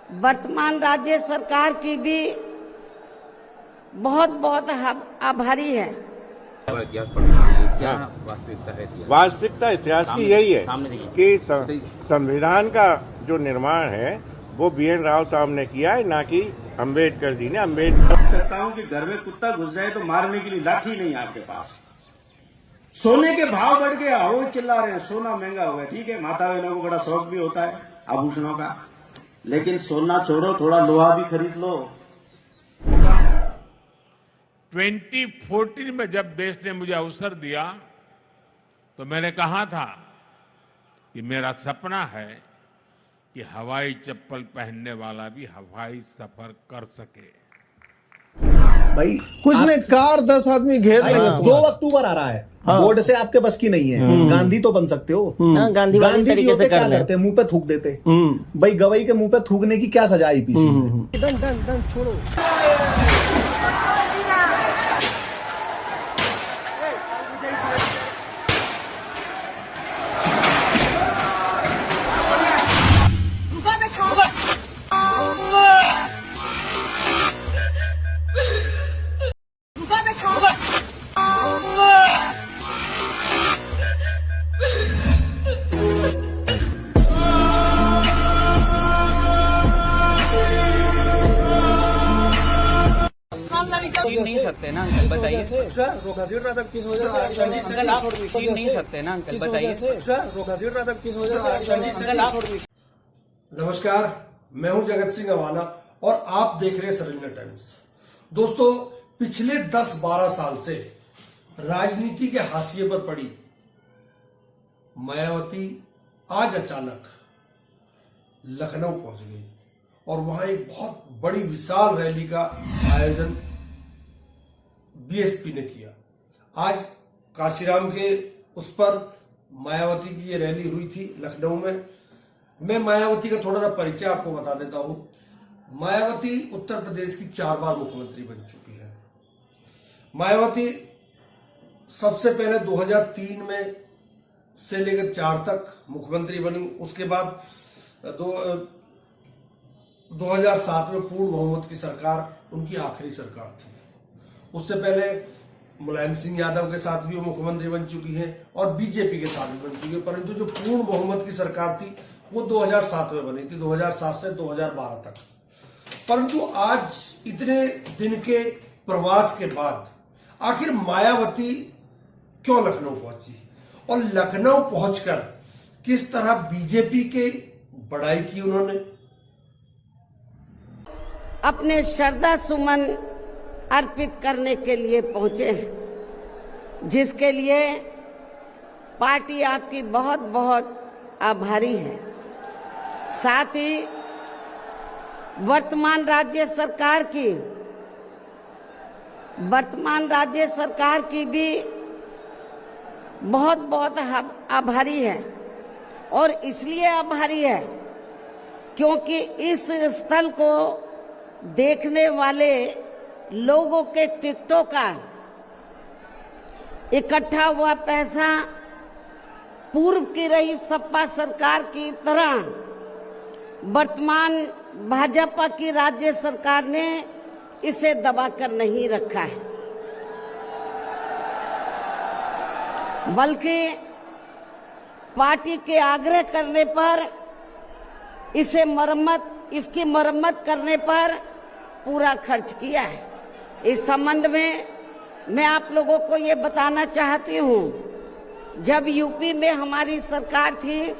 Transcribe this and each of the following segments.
वर्तमान राज्य सरकार की भी बहुत बहुत आभारी है। क्या वास्तविकता इतिहास की यही है कि संविधान का जो निर्माण है वो BN राव साहब ने किया है, ना कि अम्बेडकर जी ने। अम्बेडकर कहता हूं कि घर में कुत्ता घुस जाए तो मारने के लिए लाठी नहीं आपके पास। सोने के भाव बढ़ गए, हवा चिल्ला रहे हैं सोना महंगा हो गया। ठीक है, माता बहनों को बड़ा शौक भी होता है आभूषणों का, लेकिन सोना छोड़ो, थोड़ा लोहा भी खरीद लो। 2014 में जब देश ने मुझे अवसर दिया तो मैंने कहा था कि मेरा सपना है कि हवाई चप्पल पहनने वाला भी हवाई सफर कर सके। भाई कुछ ने कार 10 आदमी घेर लेंगे। 2 अक्टूबर आ रहा है, बोर्ड से आपके बस की नहीं है। गांधी तो बन सकते हो। गांधी तरीके से क्या करते, मुंह पे थूक देते। भाई गवई के मुंह पे थूकने की क्या सजा आई पीछे में? दन छोड़ो। छीन नहीं सकते ना अंकल, बताइए। छीन नहीं सकते ना अंकल, बताइए। नमस्कार, मैं हूं जगत सिंह अवाना और आप देख रहे हैं सरंजना टाइम्स। दोस्तों, पिछले 10-12 साल से राजनीति के हाशिए पर पड़ी मायावती आज अचानक लखनऊ पहुंच गई और वहां एक बहुत बड़ी विशाल रैली का आयोजन BSP ने किया। आज काशीराम के उस पर मायावती की ये रैली हुई थी लखनऊ में। मैं मायावती का थोड़ा सा परिचय आपको बता देता हूं। मायावती उत्तर प्रदेश की 4 बार मुख्यमंत्री बन चुकी है। मायावती सबसे पहले 2003 में से लेकर 4 तक मुख्यमंत्री बनी। उसके बाद 2007 में पूर्ण बहुमत की सरकार उनकी आखिरी सरकार थी। उससे पहले मुलायम सिंह यादव के साथ भी वो मुख्यमंत्री बन चुकी हैं और बीजेपी के साथ भी बन चुकी है, परंतु जो पूर्ण बहुमत की सरकार थी वो 2007 में बनी थी, 2007 से 2012 तक। परंतु आज इतने दिन के प्रवास के बाद आखिर मायावती क्यों लखनऊ पहुंची और लखनऊ पहुंचकर किस तरह बीजेपी के बड़ाई की उन्होंने। अपने श्रद्धा सुमन अर्पित करने के लिए पहुंचे हैं, जिसके लिए पार्टी आपकी बहुत बहुत आभारी है। साथ ही वर्तमान राज्य सरकार की भी बहुत बहुत आभारी है। और इसलिए आभारी है क्योंकि इस स्थल को देखने वाले लोगों के टिकटों का इकट्ठा हुआ पैसा पूर्व की रही सपा सरकार की तरह वर्तमान भाजपा की राज्य सरकार ने इसे दबाकर नहीं रखा है, बल्कि पार्टी के आग्रह करने पर इसकी मरम्मत करने पर पूरा खर्च किया है। इस संबंध में मैं आप लोगों को ये बताना चाहती हूँ, जब यूपी में हमारी सरकार थी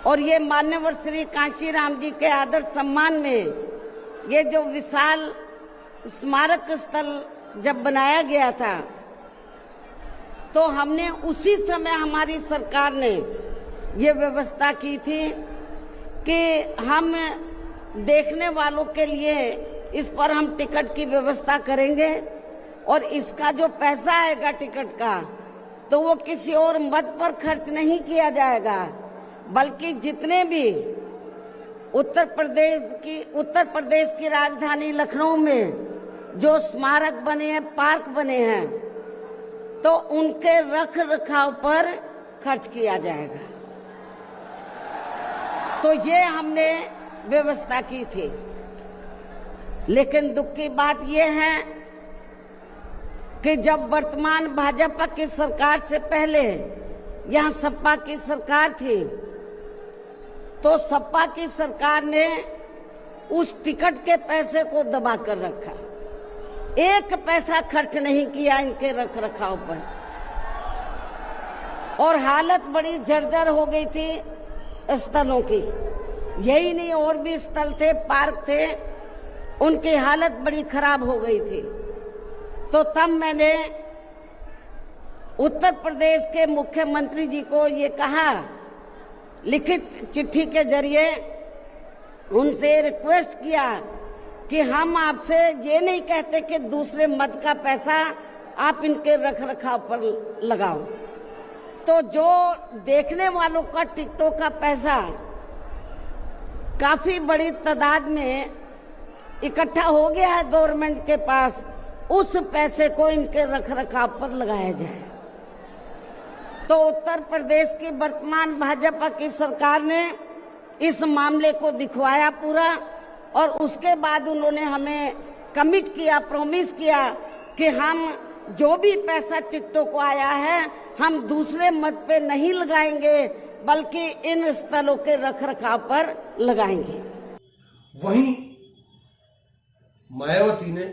और ये मान्यवर श्री कांशीराम जी के आदर सम्मान में ये जो विशाल स्मारक स्थल जब बनाया गया था, तो हमने उसी समय हमारी सरकार ने ये व्यवस्था की थी कि हम देखने वालों के लिए इस पर हम टिकट की व्यवस्था करेंगे और इसका जो पैसा आएगा टिकट का, तो वो किसी और मद पर खर्च नहीं किया जाएगा, बल्कि जितने भी उत्तर प्रदेश की राजधानी लखनऊ में जो स्मारक बने हैं, पार्क बने हैं, तो उनके रख रखाव पर खर्च किया जाएगा। तो ये हमने व्यवस्था की थी। लेकिन दुख की बात यह है कि जब वर्तमान भाजपा की सरकार से पहले यहाँ सपा की सरकार थी, तो सपा की सरकार ने उस टिकट के पैसे को दबा कर रखा, एक पैसा खर्च नहीं किया इनके रख रखाव पर, और हालत बड़ी जर्जर हो गई थी स्थलों की। यही नहीं, और भी स्थल थे, पार्क थे, उनकी हालत बड़ी खराब हो गई थी। तो तब मैंने उत्तर प्रदेश के मुख्यमंत्री जी को ये कहा, लिखित चिट्ठी के जरिए उनसे रिक्वेस्ट किया कि हम आपसे ये नहीं कहते कि दूसरे मत का पैसा आप इनके रख रखाव पर लगाओ। तो जो देखने वालों का टिकटों का पैसा काफी बड़ी तादाद में इकट्ठा हो गया है गवर्नमेंट के पास, उस पैसे को इनके रख रखाव पर लगाया जाए। तो उत्तर प्रदेश की वर्तमान भाजपा की सरकार ने इस मामले को दिखवाया पूरा, और उसके बाद उन्होंने हमें कमिट किया, प्रॉमिस किया कि हम जो भी पैसा टिकटों को आया है हम दूसरे मत पे नहीं लगाएंगे, बल्कि इन स्थलों के रख रखाव पर लगाएंगे। वहीं मायावती ने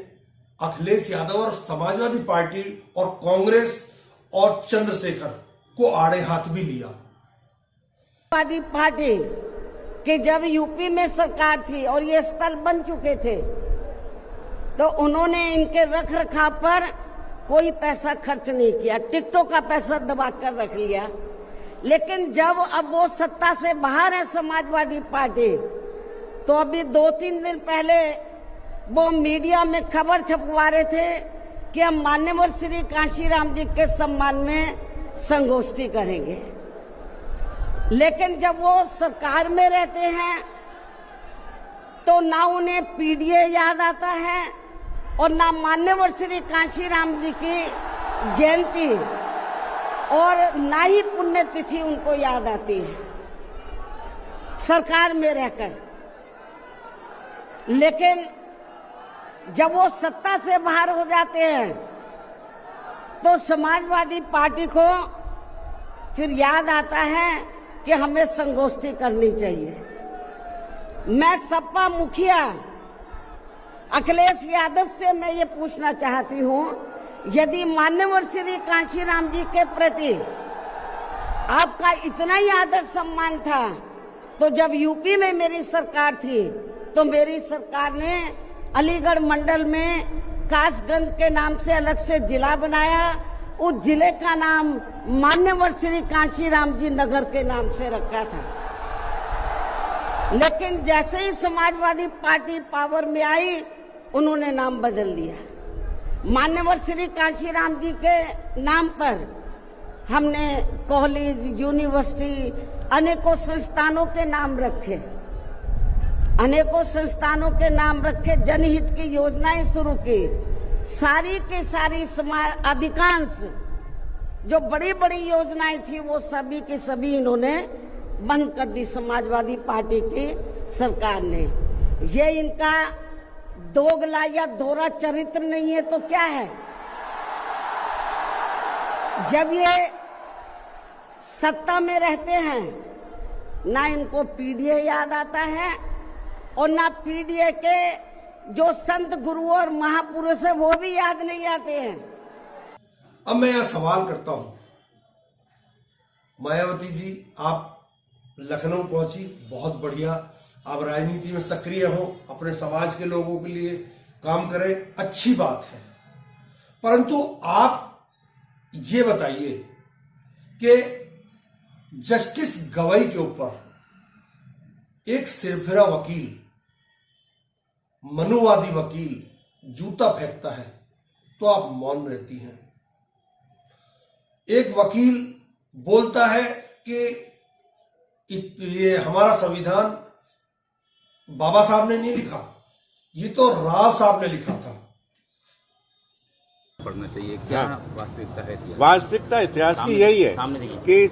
अखिलेश यादव और समाजवादी पार्टी और कांग्रेस और चंद्रशेखर को आड़े हाथ भी लिया। समाजवादी पार्टी कि जब यूपी में सरकार थी और ये स्थल बन चुके थे, तो उन्होंने इनके रख रखाव पर कोई पैसा खर्च नहीं किया, टिकटों का पैसा दबा कर रख लिया। लेकिन जब अब वो सत्ता से बाहर है समाजवादी पार्टी, तो अभी 2-3 दिन पहले वो मीडिया में खबर छपवा रहे थे कि हम मान्यवर श्री कांशीराम जी के सम्मान में संगोष्ठी करेंगे। लेकिन जब वो सरकार में रहते हैं तो ना उन्हें पीडीए याद आता है और ना मान्यवर श्री कांशीराम जी की जयंती और ना ही पुण्यतिथि उनको याद आती है सरकार में रहकर। लेकिन जब वो सत्ता से बाहर हो जाते हैं तो समाजवादी पार्टी को फिर याद आता है कि हमें संगोष्ठी करनी चाहिए। मैं सपा मुखिया अखिलेश यादव से मैं ये पूछना चाहती हूँ, यदि मान्यवर श्री कांशीराम जी के प्रति आपका इतना ही आदर सम्मान था, तो जब यूपी में मेरी सरकार थी तो मेरी सरकार ने अलीगढ़ मंडल में कासगंज के नाम से अलग से जिला बनाया, उस जिले का नाम मान्यवर श्री कांशीराम जी नगर के नाम से रखा था। लेकिन जैसे ही समाजवादी पार्टी पावर में आई, उन्होंने नाम बदल दिया। मान्यवर श्री कांशीराम जी के नाम पर हमने कॉलेज, यूनिवर्सिटी, अनेकों संस्थानों के नाम रखे, अनेकों संस्थानों के नाम रखे, जनहित की योजनाएं शुरू की। सारी के सारी अधिकांश जो बड़ी बड़ी योजनाएं थी वो सभी के सभी इन्होंने बंद कर दी समाजवादी पार्टी की सरकार ने। ये इनका दोगला या दोहरा चरित्र नहीं है तो क्या है? जब ये सत्ता में रहते हैं ना इनको पीडीए याद आता है और ना पीडीए के जो संत गुरु और महापुरुष है वो भी याद नहीं आते हैं। अब मैं यह सवाल करता हूं, मायावती जी आप लखनऊ पहुंची, बहुत बढ़िया, आप राजनीति में सक्रिय हो, अपने समाज के लोगों के लिए काम करें, अच्छी बात है। परंतु आप ये बताइए कि जस्टिस गवाई के ऊपर एक सिरफिरा वकील, मनुवादी वकील जूता फेंकता है तो आप मौन रहती हैं। एक वकील बोलता है कि ये हमारा संविधान बाबा साहब ने नहीं लिखा, ये तो राव साहब ने लिखा था। पढ़ना चाहिए क्या वास्तविकता है? वास्तविकता इतिहास की यही है कि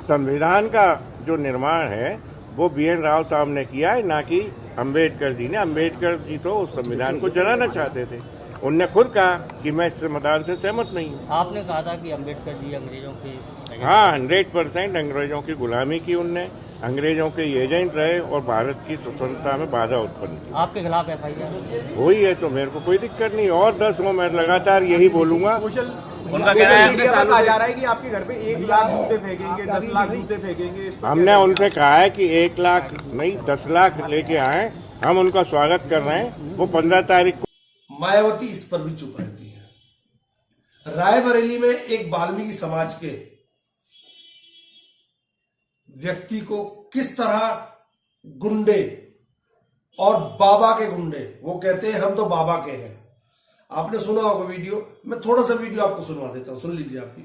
संविधान का जो निर्माण है वो BN राव साहब ने किया है, ना कि अम्बेडकर जी ने। अम्बेडकर जी तो उस संविधान को जलाना चाहते थे। उनने खुद कहा कि मैं इस संविधान से सहमत नहीं हूँ। आपने कहा था कि अम्बेडकर जी अंग्रेजों के, हाँ, 100% अंग्रेजों की गुलामी की उनने, अंग्रेजों के एजेंट रहे और भारत की स्वतंत्रता में बाधा उत्पन्न की। आपके खिलाफ FIR हुई है तो मेरे को कोई दिक्कत नहीं, और 10 हो, मैं लगातार यही बोलूंगा। उनका कहना है कहा जा रहा है कि आपके घर पे 1 लाख जूते फेंकेंगे, 10 लाख जूते फेंकेंगे। हमने उनसे कहा है कि 1 लाख नहीं 10 लाख लेके आए, हम उनका स्वागत कर रहे हैं। वो 15 तारीख को। मायावती इस पर भी चुप रहती है। रायबरेली में एक वाल्मीकि समाज के व्यक्ति को किस तरह गुंडे और बाबा के गुंडे, वो कहते हैं हम तो बाबा के हैं। आपने सुना होगा वीडियो, मैं थोड़ा सा वीडियो आपको सुनवा देता हूं, सुन लीजिए आप भी।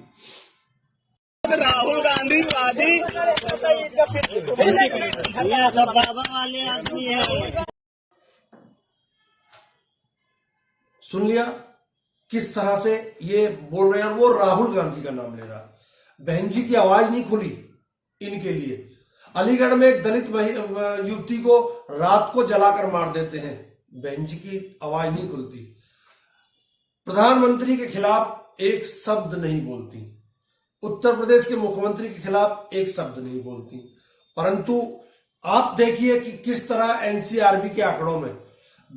राहुल गांधी वादी सब बाबा वाले आदमी है। सुन लिया किस तरह से ये बोल रहे हैं, और वो राहुल गांधी का नाम ले रहा। बहन जी की आवाज नहीं खुली इनके लिए। अलीगढ़ में एक दलित युवती को रात को जलाकर मार देते हैं, बहन जी की आवाज नहीं खुलती। प्रधानमंत्री के खिलाफ एक शब्द नहीं बोलती, उत्तर प्रदेश के मुख्यमंत्री के खिलाफ एक शब्द नहीं बोलती। परंतु आप देखिए कि किस तरह NCRB के आंकड़ों में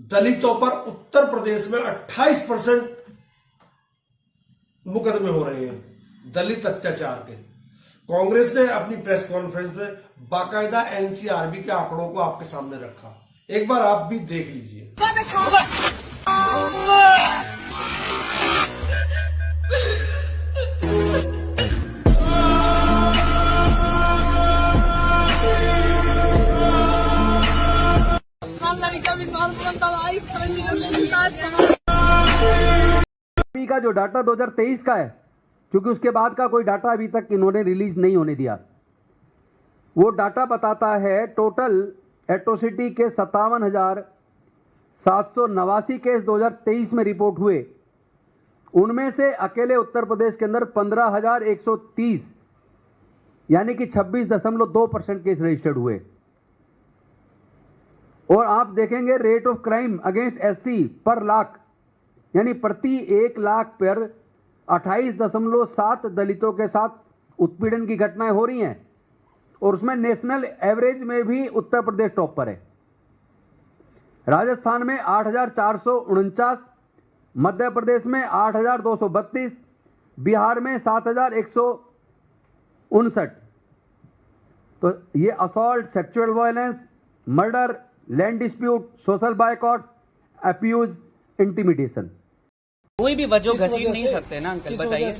दलितों पर उत्तर प्रदेश में 28% मुकदमे हो रहे हैं दलित अत्याचार के। कांग्रेस ने अपनी प्रेस कॉन्फ्रेंस में बाकायदा NCRB के आंकड़ों को आपके सामने रखा, एक बार आप भी देख लीजिए। का जो डाटा 2023 का है, क्योंकि उसके बाद का कोई डाटा अभी तक इन्होंने रिलीज नहीं होने दिया, वो डाटा बताता है टोटल एट्रोसिटी के 57,789 केस 2023 में रिपोर्ट हुए। उनमें से अकेले उत्तर प्रदेश के अंदर 15,130 यानी कि 26.2% केस रजिस्टर्ड हुए। और आप देखेंगे rate of crime against SC पर लाख, यानी प्रति 1 लाख पर 28.7 दलितों के साथ उत्पीड़न की घटनाएं हो रही हैं, और उसमें नेशनल एवरेज में भी उत्तर प्रदेश टॉप पर है। राजस्थान में 8,449, मध्य प्रदेश में 8,232, बिहार में 7,159। तो ये assault, sexual violence, murder, land dispute, social boycott, abuse, intimidation, कोई भी वजह घसीट नहीं सकते ना अंकल, बताइए।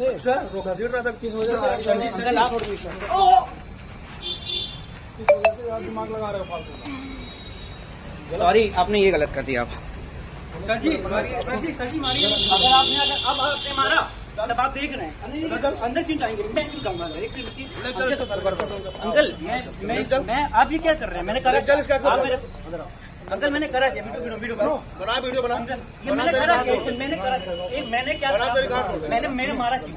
सॉरी, आपने ये गलत कर दिया। आप सर जी मारिए। अगर आपने मारा, सब आप देख रहे हैं, अंदर क्यों जाएंगे? मैं क्यों जाऊंगा अंकल? मैं आप ये क्या कर रहे हैं? मैंने करा अंकल, मैंने करा वीडियो बना, मैंने करा मैंने क्या मैंने मारा क्यों?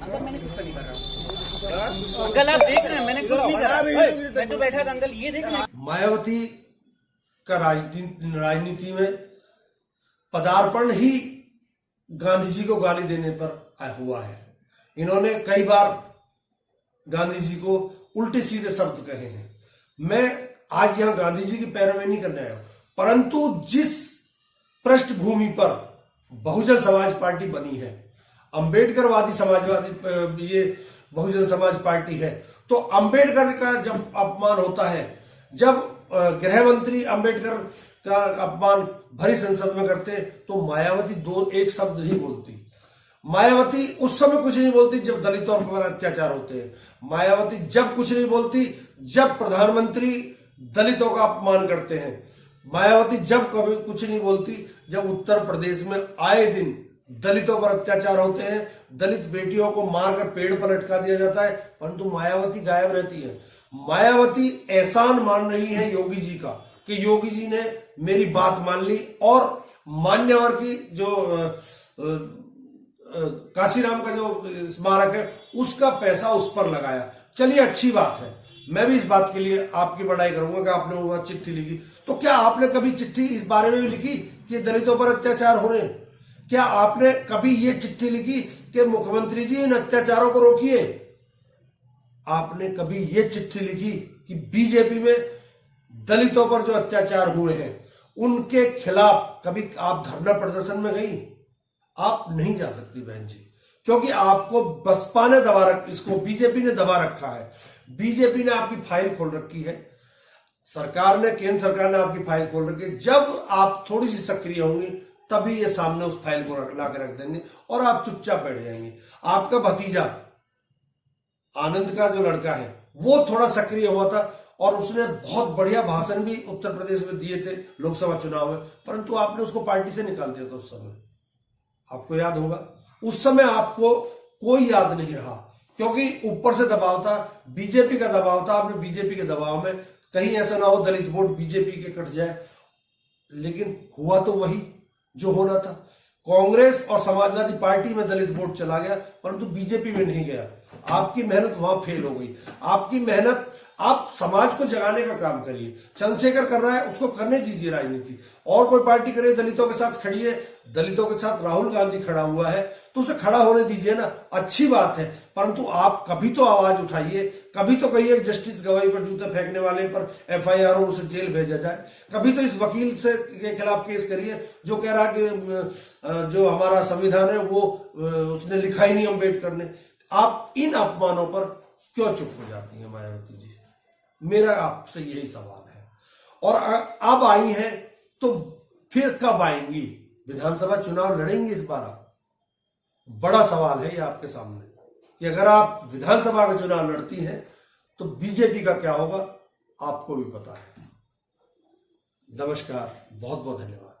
अंकल मैंने कुछ नहीं कर रहा हूँ। अंकल आप देख रहे हैं, मैंने कुछ नहीं करा, मैं तो बैठा था। अंकल ये देख रहे हैं। मायावती का राजनीति में पदार्पण ही गांधी जी को गाली देने पर हुआ है। इन्होंने कई बार गांधी जी को उल्टे सीधे शब्द कहे हैं। मैं आज यहां गांधी जी की पैरवी नहीं करने आया, परंतु जिस पृष्ठभूमि पर बहुजन समाज पार्टी बनी है, अंबेडकरवादी समाजवादी ये बहुजन समाज पार्टी है, तो अंबेडकर का जब अपमान होता है, जब गृह मंत्री अंबेडकर का अपमान भरी संसद में करते, तो मायावती एक शब्द नहीं बोलती। मायावती उस समय कुछ नहीं बोलती जब दलितों पर अत्याचार होते हैं। मायावती जब कुछ नहीं बोलती जब प्रधानमंत्री दलितों का अपमान करते हैं। मायावती जब कभी कुछ नहीं बोलती जब उत्तर प्रदेश में आए दिन दलितों पर अत्याचार होते हैं, दलित बेटियों को मारकर पेड़ पर लटका दिया जाता है, परंतु मायावती गायब रहती है। मायावती एहसान मान रही है योगी जी का कि योगी जी ने मेरी बात मान ली, और मान्यवर की जो काशीराम का जो स्मारक है उसका पैसा उस पर लगाया। चलिए अच्छी बात है, मैं भी इस बात के लिए आपकी बड़ाई करूंगा कि आपने वहां चिट्ठी लिखी। तो क्या आपने कभी चिट्ठी इस बारे में भी लिखी कि दलितों पर अत्याचार हो रहे हैं? क्या आपने कभी ये चिट्ठी लिखी कि मुख्यमंत्री जी इन अत्याचारों को रोकिए? आपने कभी ये चिट्ठी लिखी कि बीजेपी में दलितों पर जो अत्याचार हुए हैं उनके खिलाफ कभी आप धरना प्रदर्शन में गई? आप नहीं जा सकती बहन जी, क्योंकि आपको बसपा ने इसको बीजेपी ने दबा रखा है। बीजेपी ने आपकी फाइल खोल रखी है, केंद्र सरकार ने आपकी फाइल खोल रखी है। जब आप थोड़ी सी सक्रिय होंगी तभी ये सामने उस फाइल को ला के रख देंगे और आप चुपचाप बैठ जाएंगे। आपका भतीजा आनंद का जो लड़का है वो थोड़ा सक्रिय हुआ था और उसने बहुत बढ़िया भाषण भी उत्तर प्रदेश में दिए थे लोकसभा चुनाव में, परंतु आपने उसको पार्टी से निकाल दिया था। उस समय आपको याद होगा, उस समय आपको कोई याद नहीं रहा क्योंकि ऊपर से दबाव था, बीजेपी का दबाव था। आपने बीजेपी के दबाव में कहीं ऐसा ना हो दलित वोट बीजेपी के कट जाए, लेकिन हुआ तो वही जो होना था। कांग्रेस और समाजवादी पार्टी में दलित वोट चला गया परंतु बीजेपी में नहीं गया। आपकी मेहनत वहां फेल हो गई। आपकी मेहनत, आप समाज को जगाने का काम करिए। चंद्रशेखर कर रहा है, उसको करने दीजिए राजनीति। और कोई पार्टी करे, दलितों के साथ खड़ी है, दलितों के साथ राहुल गांधी खड़ा हुआ है तो उसे खड़ा होने दीजिए ना, अच्छी बात है। परंतु आप कभी तो आवाज उठाइए, कभी तो कहिए जस्टिस गवाई पर जूते फेंकने वाले पर FIR हो, उसे जेल भेजा जाए। कभी तो इस वकील से के खिलाफ केस करिए जो कह रहा कि जो हमारा संविधान है वो उसने लिखा ही नहीं अम्बेडकर ने। आप इन अपमानों पर क्यों चुप हो जाती हैं मायावती जी? मेरा आपसे यही सवाल है। और अब आई हैं तो फिर कब आएंगी? विधानसभा चुनाव लड़ेंगी इस बार आप? बड़ा सवाल है ये आपके सामने कि अगर आप विधानसभा का चुनाव लड़ती हैं तो बीजेपी का क्या होगा आपको भी पता है। नमस्कार, बहुत बहुत धन्यवाद।